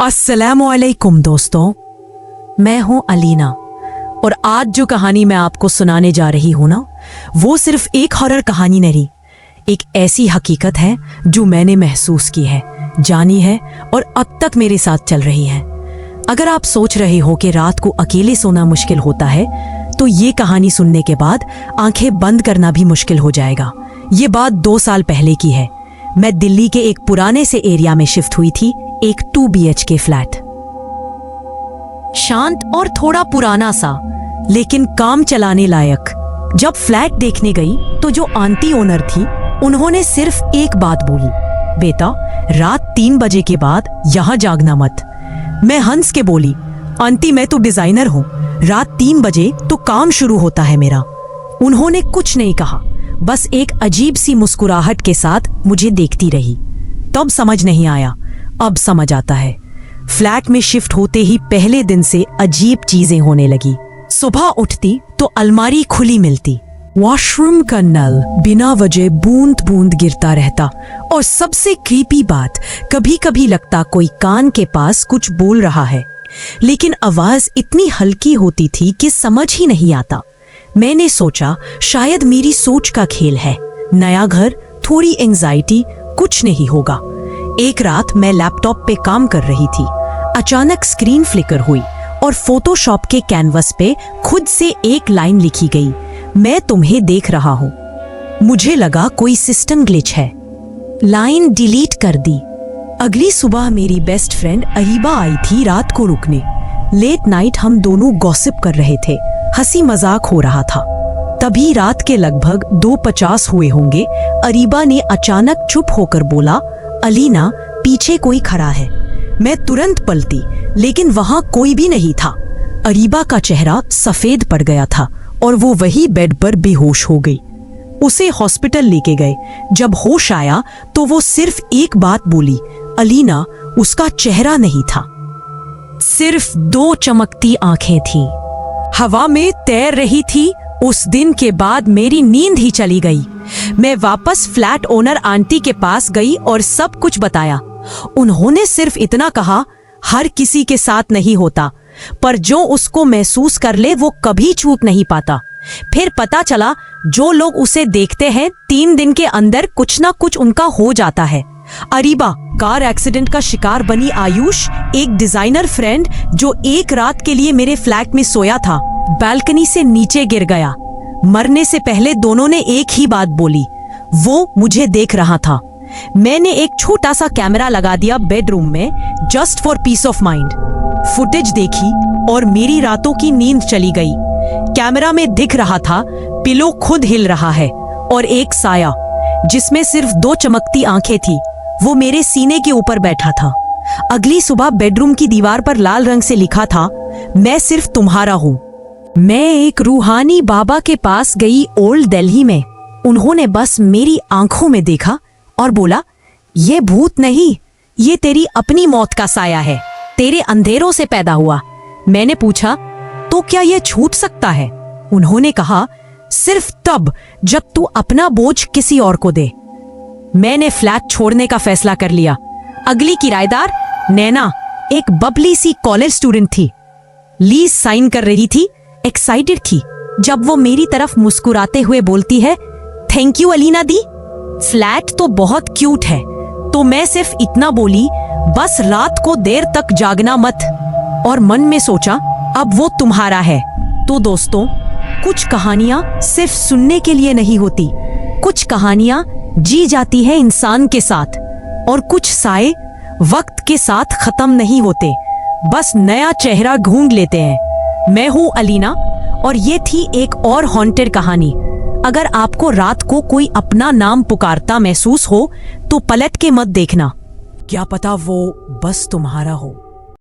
अस्सलामुअलैकुम दोस्तों, मैं हूं अलीना और आज जो कहानी मैं आपको सुनाने जा रही हूं ना, वो सिर्फ एक हॉरर कहानी नहीं, एक ऐसी हकीकत है जो मैंने महसूस की है, जानी है और अब तक मेरे साथ चल रही है। अगर आप सोच रहे हो कि रात को अकेले सोना मुश्किल होता है, तो ये कहानी सुनने के बाद आंखें बंद करना भी मुश्किल हो जाएगा। ये बात 2 साल पहले की है। मैं दिल्ली के एक पुराने से एरिया में शिफ्ट हुई थी, एक 2 BHK फ्लैट। शांत और थोड़ा पुराना सा, लेकिन काम चलाने लायक। जब फ्लैट देखने गई तो जो आंटी ओनर थी, उन्होंने सिर्फ एक बात बोली, बेटा रात 3 बजे के बाद यहाँ जागना मत। मैं हंस के बोली, आंटी मैं तो डिजाइनर हूँ, रात 3 बजे तो काम शुरू होता है मेरा। उन्होंने कुछ नहीं कहा, बस एक अजीब सी मुस्कुराहट के साथ मुझे देखती रही। तब समझ नहीं आया, अब समझ आता है। फ्लैट में शिफ्ट होते ही पहले दिन से अजीब चीजें होने लगी। सुबह उठती तो अलमारी खुली मिलती, वॉशरूम का नल बिना वजह बूंद बूंद गिरता रहता, और सबसे क्रीपी बात, कभी कभी लगता कोई कान के पास कुछ बोल रहा है, लेकिन आवाज इतनी हल्की होती थी कि समझ ही नहीं आता। मैंने सोचा शायद मेरी सोच का खेल है, नया घर, थोड़ी एंजाइटी, कुछ नहीं होगा। एक रात मैं लैपटॉप पे काम कर रही थी, अचानक स्क्रीन फ्लिकर हुई और फोटोशॉप के कैनवस पे खुद से एक लाइन लिखी गई, मैं तुम्हें देख रहा हूं। मुझे लगा कोई सिस्टम ग्लिच है, लाइन डिलीट कर दी। अगली सुबह मेरी बेस्ट फ्रेंड अरीबा आई थी रात को रुकने। लेट नाइट हम दोनों गॉसिप कर रहे थे, हंसी मजाक हो रहा था। तभी रात के लगभग 2:50 हुए होंगे, अरीबा ने अचानक चुप होकर बोला, अलीना पीछे कोई खड़ा है। मैं तुरंत पलटी, लेकिन वहां कोई भी नहीं था। अरीबा का चेहरा सफेद पड़ गया था और वो वही बेड पर बेहोश हो गई। उसे हॉस्पिटल लेके गए। जब होश आया तो वो सिर्फ एक बात बोली, अलीना, उसका चेहरा नहीं था, सिर्फ 2 चमकती आंखें थीं। हवा में तैर रही थी। उस दिन के बाद मेरी नींद ही चली गई। मैं वापस फ्लैट ओनर आंटी के पास गई और सब कुछ बताया। उन्होंने सिर्फ इतना कहा, हर किसी के साथ नहीं होता, पर जो उसको महसूस कर ले वो कभी छूट नहीं पाता। फिर पता चला जो लोग उसे देखते हैं 3 दिन के अंदर कुछ ना कुछ उनका हो जाता है। अरीबा, कार एक्सीडेंट का शिकार बनी आयुष, एक डिजाइनर फ्रेंड जो एक रात के लिए मेरे फ्लैट में सोया था, बालकनी से नीचे गिर गया। मरने से पहले दोनों ने एक ही बात बोली, वो मुझे देख रहा था। मैंने एक छोटा सा कैमरा लगा दिया बेडरूम में, just for piece of mind. Footage देखी और मेरी रातों की नींद चली गई। कैमरा में दिख रहा था पिलो खुद हिल रहा है और एक साया जिसमें सिर्फ 2 चमकती आंखें थी, वो मेरे सीने के ऊपर बैठा था। अगली सुबह बेडरूम की दीवार पर लाल रंग से लिखा था, मैं सिर्फ तुम्हारा हूं। मैं एक रूहानी बाबा के पास गई ओल्ड दिल्ली में। उन्होंने बस मेरी आंखों में देखा और बोला, ये भूत नहीं, ये तेरी अपनी मौत का साया है, तेरे अंधेरों से पैदा हुआ। मैंने पूछा, तो क्या ये छूट सकता है? उन्होंने कहा, सिर्फ तब जब तू अपना बोझ किसी और को दे। मैंने फ्लैट छोड़ने का फैसला कर लिया। अगली किराएदार नैना, एक बबली सी कॉलेज स्टूडेंट थी, लीज साइन कर रही थी, एक्साइटेड थी। जब वो मेरी तरफ मुस्कुराते हुए बोलती है, thank you Alina the, flat तो बहुत क्यूट है, तो मैं सिर्फ इतना बोली, बस रात को देर तक जागना मत, और मन में सोचा अब वो तुम्हारा है। तो दोस्तों, कुछ कहानियां सिर्फ सुनने के लिए नहीं होती, कुछ कहानियां जी जाती है इंसान के साथ, और कुछ साए वक्त के साथ खत्म नहीं होते, बस नया चेहरा ढूंढ लेते हैं। मैं हूं अलीना और ये थी एक और हॉन्टेड कहानी। अगर आपको रात को कोई अपना नाम पुकारता महसूस हो तो पलट के मत देखना, क्या पता वो बस तुम्हारा हो।